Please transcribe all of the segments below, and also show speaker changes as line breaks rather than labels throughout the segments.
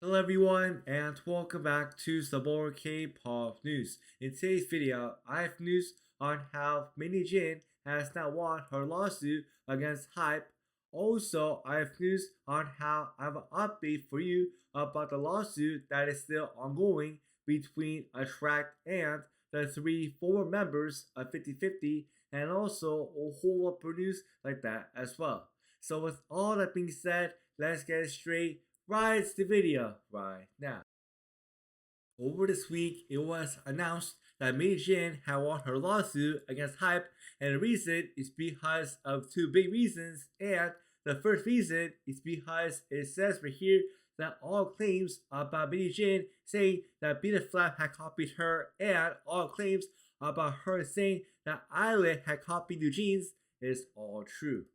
Hello everyone and welcome back to some more K-pop news. In today's video, I have news on how Mini Jin has now won her lawsuit against HYBE. Also, I have news on how I have an update for you about the lawsuit that is still ongoing between ATTRAKT and the three former members of 50/50, and also a whole lot of news like that as well. So with all that being said, let's get straight right to the video right now. Over this week, it was announced that Mei Jin had won her lawsuit against HYBE, and the reason is because of two big reasons. And the first reason is because it says right here that all claims about Mei Jin saying that Beat Flap had copied her, and all claims about her saying that Island had copied New Jeans is all true.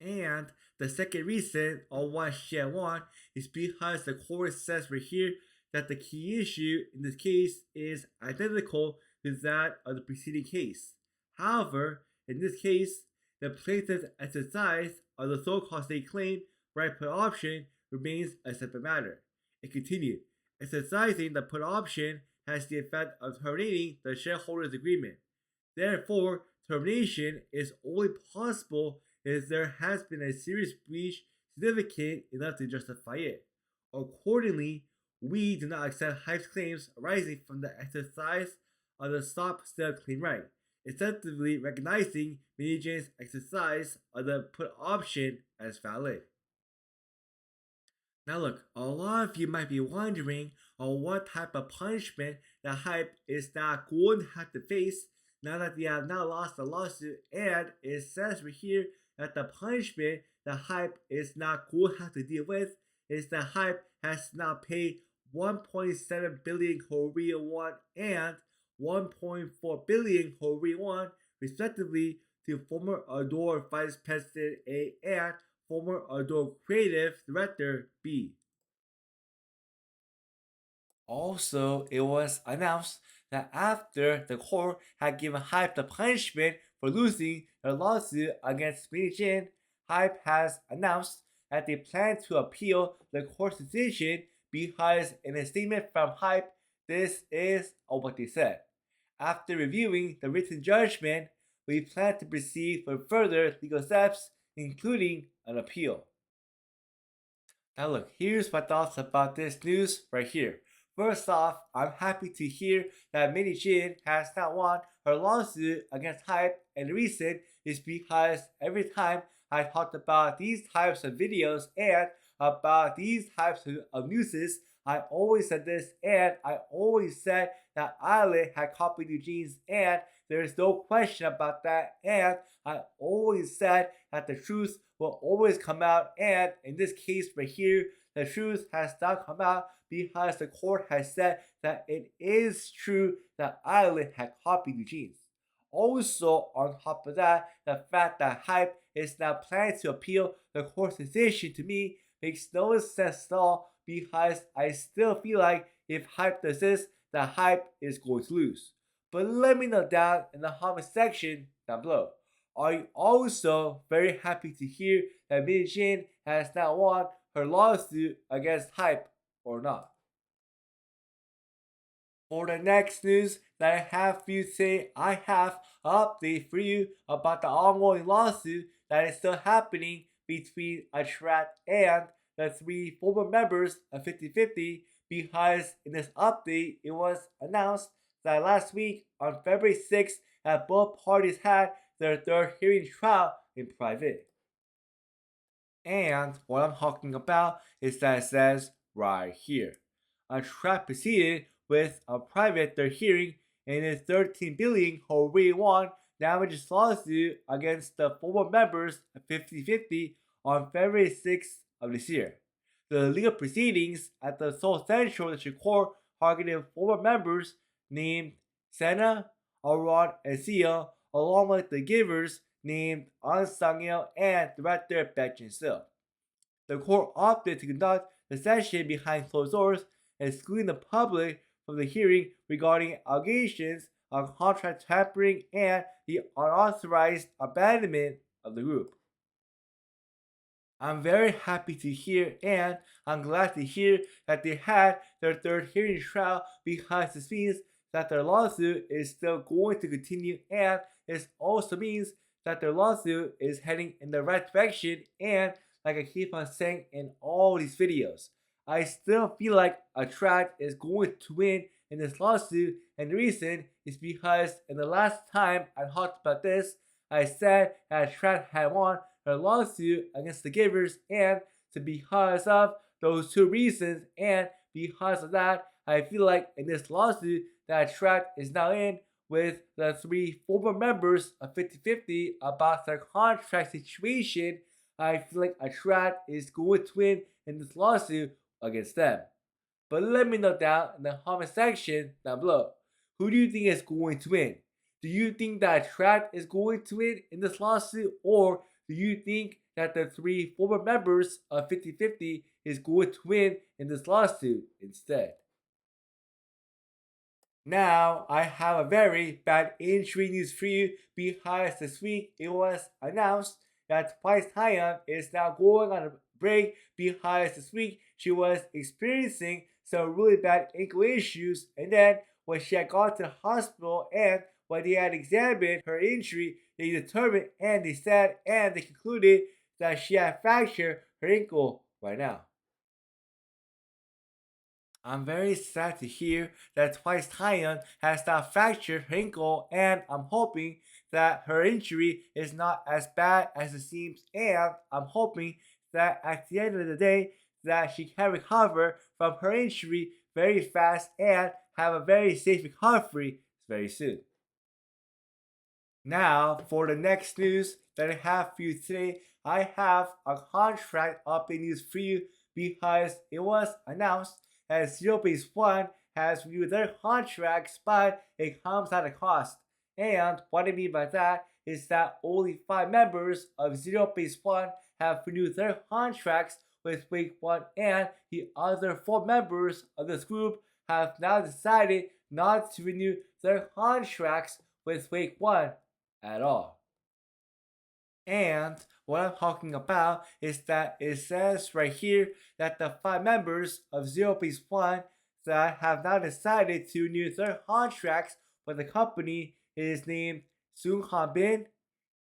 And the second reason on why she had won is because the court says right here that the key issue in this case is identical to that of the preceding case. However, in this case, the plaintiff's exercise of the so-called state claim right put option remains a separate matter. It continued, exercising the put option has the effect of terminating the shareholders' agreement. Therefore, termination is only possible if there has been a serious breach significant enough to justify it. Accordingly, we do not accept HYBE's claims arising from the exercise of the stop sale claim right, effectively recognizing Mini Jin's exercise of the put option as valid. Now look, a lot of you might be wondering on what type of punishment that HYBE is not going to have to face now that they have now lost the lawsuit, and it says right here that the punishment that HYBE is not going to have to deal with is that HYBE has now paid 1.7 billion Korean won and 1.4 billion Korean won, respectively, to former Adore Vice President A and former Adore Creative Director B. Also, it was announced that after the court had given HYBE the punishment for losing their lawsuit against Mini Jin, HYBE has announced that they plan to appeal the court's decision because in a statement from HYBE, this is what they said. After reviewing the written judgment, we plan to proceed with further legal steps, including an appeal. Now look, here's my thoughts about this news right here. First off, I'm happy to hear that Mini Jin has not won her lawsuit against HYBE, and the reason is because every time I talked about these types of videos and about these types of newses, I always said this, and I always said that Island had copied Eugene's, and there's no question about that, and I always said that the truth will always come out, and in this case right here, the truth has not come out because the court has said that it is true that Island had copied Eugene's. Also, on top of that, the fact that HYBE is now planning to appeal the court's decision to me makes no sense at all because I still feel like if HYBE does this, the HYBE is going to lose. But let me know down in the comment section down below. Are you also very happy to hear that Mini Jin has now won her lawsuit against HYBE or not? For the next news that I have for you today, I have an update for you about the ongoing lawsuit that is still happening between ATTRAKT and the three former members of 50/50, because in this update it was announced that last week on February 6th that both parties had their third hearing trial in private. And what I'm talking about is that it says right here. ATTRAKT proceeded with a private third hearing in its 13 billion won damages lawsuit against the former members of 50/50 on February 6th of this year. The legal proceedings at the Seoul Central District Court targeted former members named Sena, Aron, and Seo, along with the givers named An Sang-il and director Baek Jin-sil. The court opted to conduct the session behind closed doors, excluding the public from the hearing regarding allegations of contract tampering and the unauthorized abandonment of the group. I'm very happy to hear, and I'm glad to hear that they had their third hearing trial, because this means that their lawsuit is still going to continue, and this also means that their lawsuit is heading in the right direction. And like I keep on saying in all these videos, I still feel like ATTRAKT is going to win in this lawsuit, and the reason is because in the last time I talked about this, I said that ATTRAKT had won her lawsuit against the givers, and to because of those two reasons, and because of that, I feel like in this lawsuit that ATTRAKT is now in with the three former members of 50/50 about their contract situation, I feel like ATTRAKT is going to win in this lawsuit against them. But let me know down in the comment section down below. Who do you think is going to win? Do you think that ATTRAKT is going to win in this lawsuit, or do you think that the three former members of 50/50 is going to win in this lawsuit instead? Now, I have a very bad injury news for you, because this week it was announced that Twice DAHYUN is now going on a break, because this week she was experiencing some really bad ankle issues, and then when she had gone to the hospital and when they had examined her injury, they determined and they said and they concluded that she had fractured her ankle right now. I'm very sad to hear that Twice DAHYUN has not fractured her ankle, and I'm hoping that her injury is not as bad as it seems, and I'm hoping that at the end of the day that she can recover from her injury very fast and have a very safe recovery very soon. Now, for the next news that I have for you today, I have a contract update news for you, because it was announced that ZEROBASEONE has renewed their contracts, but it comes at a cost. And what I mean by that is that only 5 members of ZEROBASEONE have renewed their contracts with Wake One, and the other 4 members of this group have now decided not to renew their contracts with Wake One at all. And what I'm talking about is that it says right here that the 5 members of ZEROBASEONE that have now decided to renew their contracts with the company is named Sung Han Bin,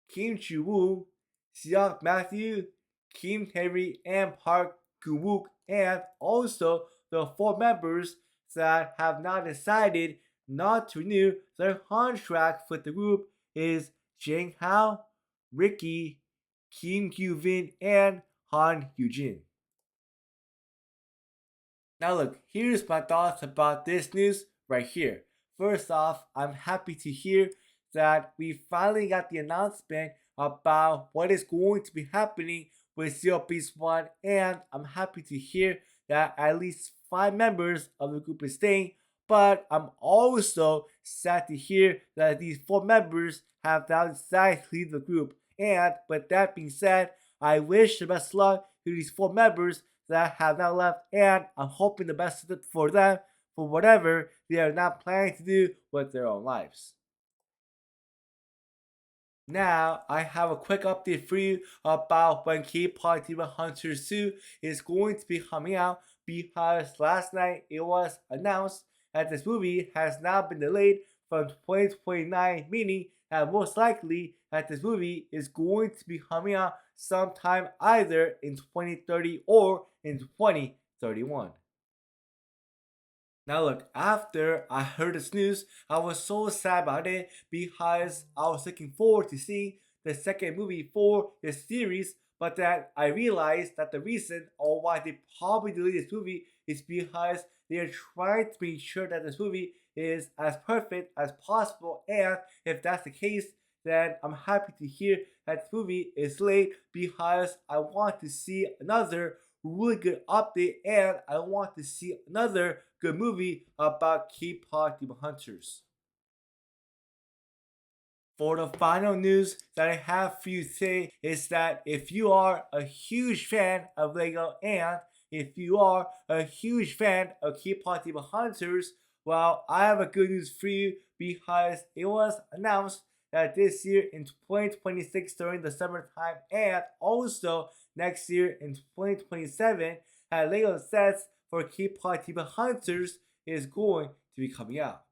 Kim Chu Woo, Seok Matthew, Kim Terry, and Park Gu Wook, and also the 4 members that have now decided not to renew their contract with the group is Jang Hao, Ricky, Kim Kyu Vin, and Han Hye Jin. Now look, here's my thoughts about this news right here. First off, I'm happy to hear that we finally got the announcement about what is going to be happening with ZEROBASEONE, and I'm happy to hear that at least 5 members of the group is staying, but I'm also sad to hear that these 4 members have now decided to leave the group. And with that being said, I wish the best luck to these 4 members that have now left, and I'm hoping the best for them for whatever they are now planning to do with their own lives. Now, I have a quick update for you about when K-pop Demon Hunters 2 is going to be coming out, because last night it was announced that this movie has now been delayed from 2029, meaning that most likely that this movie is going to be coming out sometime either in 2030 or in 2031. Now look, after I heard this news, I was so sad about it, because I was looking forward to seeing the second movie for this series, but then I realized that the reason or why they probably delayed this movie is because they are trying to make sure that this movie is as perfect as possible, and if that's the case, then I'm happy to hear that the movie is late, because I want to see another really good update, and I want to see another good movie about K-pop Demon Hunters. For the final news that I have for you today is that if you are a huge fan of LEGO, and if you are a huge fan of K-pop Demon Hunters, well, I have a good news for you, because it was announced that this year in 2026 during the summertime, and also next year in 2027, Lego sets for K-pop Demon Hunters is going to be coming out.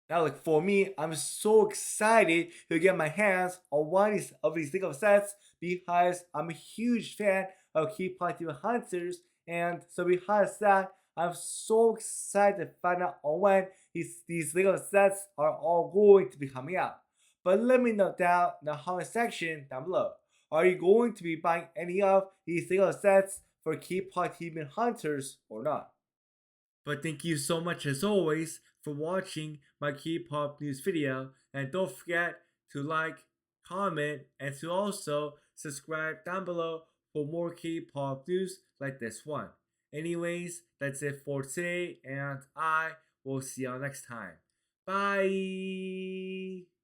Now, like for me, I'm so excited to get my hands on one of these Lego sets because I'm a huge fan of K-pop Demon Hunters, and so because that, I'm so excited to find out on when these Lego sets are all going to be coming out. But let me know down in the comment section down below. Are you going to be buying any of these Lego sets for K-pop Demon Hunters or not? But thank you so much as always for watching my K-pop news video, and don't forget to like, comment, and to also subscribe down below for more K-pop news like this one. Anyways, that's it for today, and I will see y'all next time. Bye!